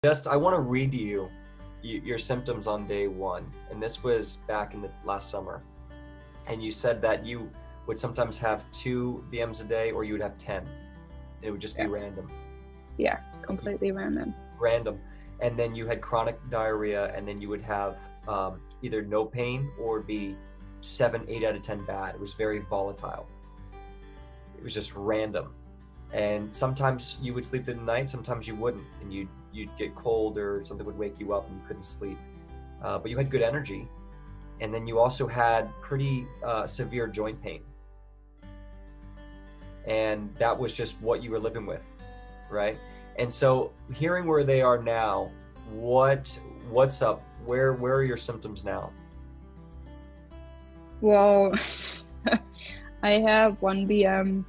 I want to read to you your symptoms on day 1, and this was back in the last summer. And you said that you would sometimes have 2 BMs a day, or you would have 10. It would just be random. Yeah, completely random. Random. And then you had chronic diarrhea, and then you would have either no pain or be 7, 8 out of 10 bad. It was very volatile. It was just random. And sometimes you would sleep through the night, sometimes you wouldn't, and you'd get cold or something would wake you up and you couldn't sleep. But you had good energy. And then you also had pretty severe joint pain. And that was just what you were living with, right? And so hearing where they are now, what's up? Where are your symptoms now? Well, I have 1 BM.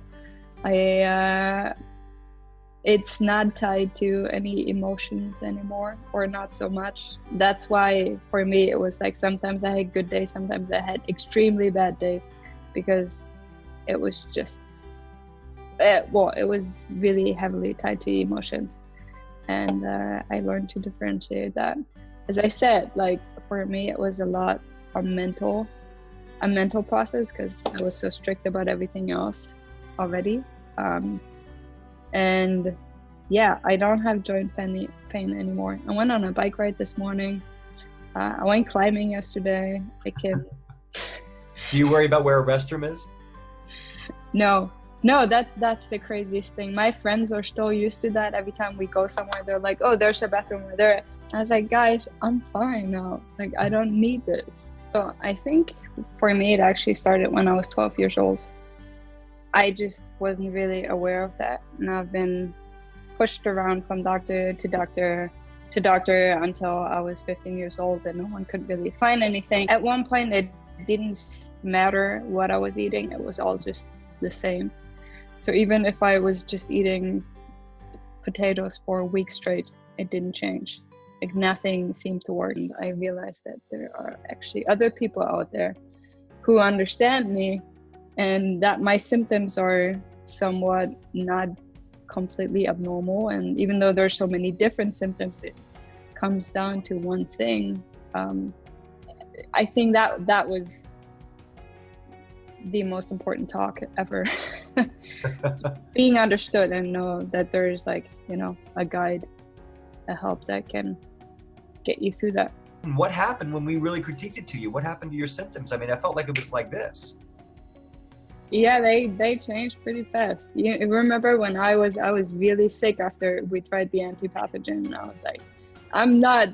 It's not tied to any emotions anymore, or not so much. That's why for me it was like sometimes I had good days, sometimes I had extremely bad days, because it was just it was really heavily tied to emotions, and I learned to differentiate that. As I said, like for me it was a lot a mental process, because I was so strict about everything else already. And yeah, I don't have joint pain anymore. I went on a bike ride this morning. I went climbing yesterday. Do you worry about where a restroom is? No, that's the craziest thing. My friends are still used to that. Every time we go somewhere, they're like, oh, there's a bathroom over there. I was like, guys, I'm fine now. Like, I don't need this. So I think for me, it actually started when I was 12 years old. I just wasn't really aware of that. And I've been pushed around from doctor to doctor to doctor until I was 15 years old, and no one could really find anything. At one point, it didn't matter what I was eating. It was all just the same. So even if I was just eating potatoes for a week straight, it didn't change. Like nothing seemed to work. And I realized that there are actually other people out there who understand me, and that my symptoms are somewhat not completely abnormal. And even though there's so many different symptoms, it comes down to one thing. I think that was the most important talk ever. Being understood and know that there's like, a guide, a help that can get you through that. What happened when we really critiqued it to you? What happened to your symptoms? I mean, I felt like it was like this. Yeah, they changed pretty fast. You remember when I was really sick after we tried the antipathogen, and I was like,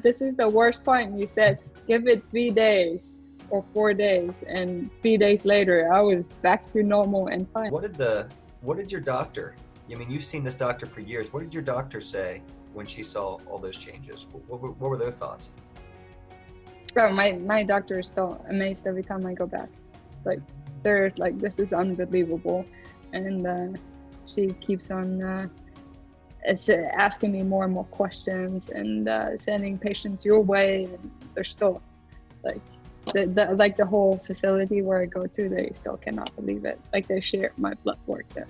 this is the worst point. And you said, give it 3 days or 4 days, and 3 days later, I was back to normal and fine. What did your doctor, I mean, you've seen this doctor for years. What did your doctor say when she saw all those changes? What were their thoughts? Oh, my doctor is still amazed every time I go back. Like, they're like, this is unbelievable. And she keeps on asking me more and more questions, and sending patients your way. And they're still like, the whole facility where I go to, they still cannot believe it. Like, they share my blood work there.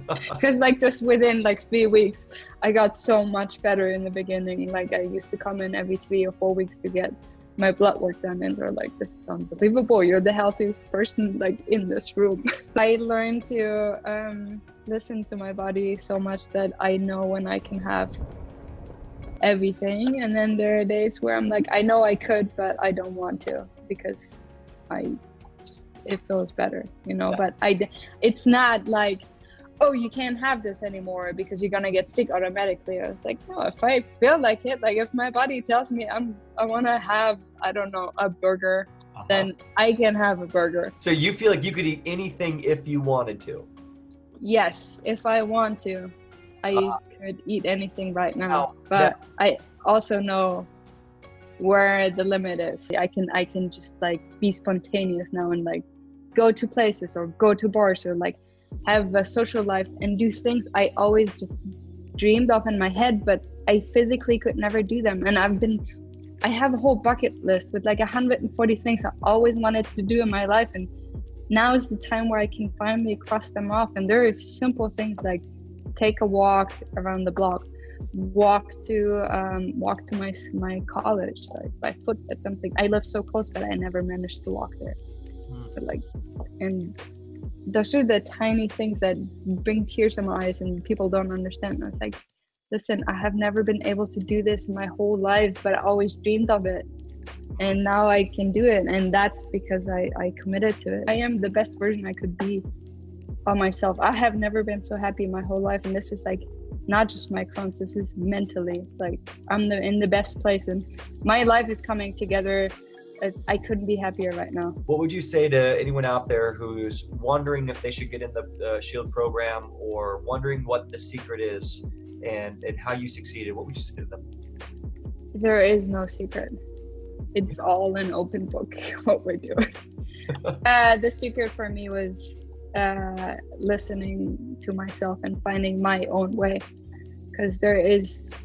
Because like just within like 3 weeks, I got so much better. In the beginning, like I used to come in every 3 or 4 weeks to get my blood work done, and they're like, this is unbelievable, you're the healthiest person like in this room. I learned to listen to my body so much that I know when I can have everything, and then there are days where I'm like, I know I could, but I don't want to, because it feels better, but it's not like, oh, you can't have this anymore because you're gonna get sick automatically. I was like, no, if I feel like it, like if my body tells me I want to have, I don't know, a burger, then I can have a burger. So you feel like you could eat anything if you wanted to? Yes, if I want to, I could eat anything right now. But I also know where the limit is. I can just like be spontaneous now and like go to places or go to bars or like have a social life and do things I always just dreamed of in my head, but I physically could never do them. And I have a whole bucket list with like 140 things I always wanted to do in my life, and now is the time where I can finally cross them off. And there are simple things like take a walk around the block, walk to my college like by foot. That's something I live so close, but I never managed to walk there. But like, and those are the tiny things that bring tears to my eyes and people don't understand. And I was like, listen, I have never been able to do this my whole life, but I always dreamed of it. And now I can do it. And that's because I committed to it. I am the best version I could be of myself. I have never been so happy in my whole life. And this is like, not just my Crohn's, this is mentally, like I'm in the best place and my life is coming together. I couldn't be happier right now. What would you say to anyone out there who's wondering if they should get in the S.H.I.E.L.D program or wondering what the secret is and how you succeeded? What would you say to them? There is no secret. It's all an open book, what we're doing. The secret for me was listening to myself and finding my own way, because there is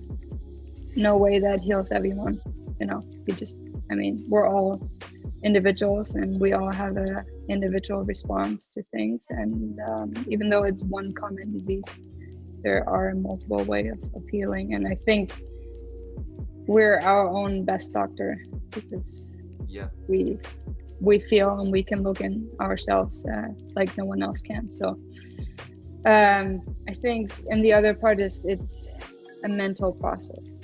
no way that heals everyone. You know, we're all individuals and we all have a individual response to things, and even though it's one common disease, there are multiple ways of healing. And I think we're our own best doctor, because we feel and we can look in ourselves like no one else can. So I think, and the other part is it's a mental process,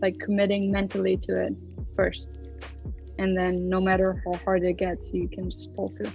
like committing mentally to it first, and then no matter how hard it gets, you can just pull through.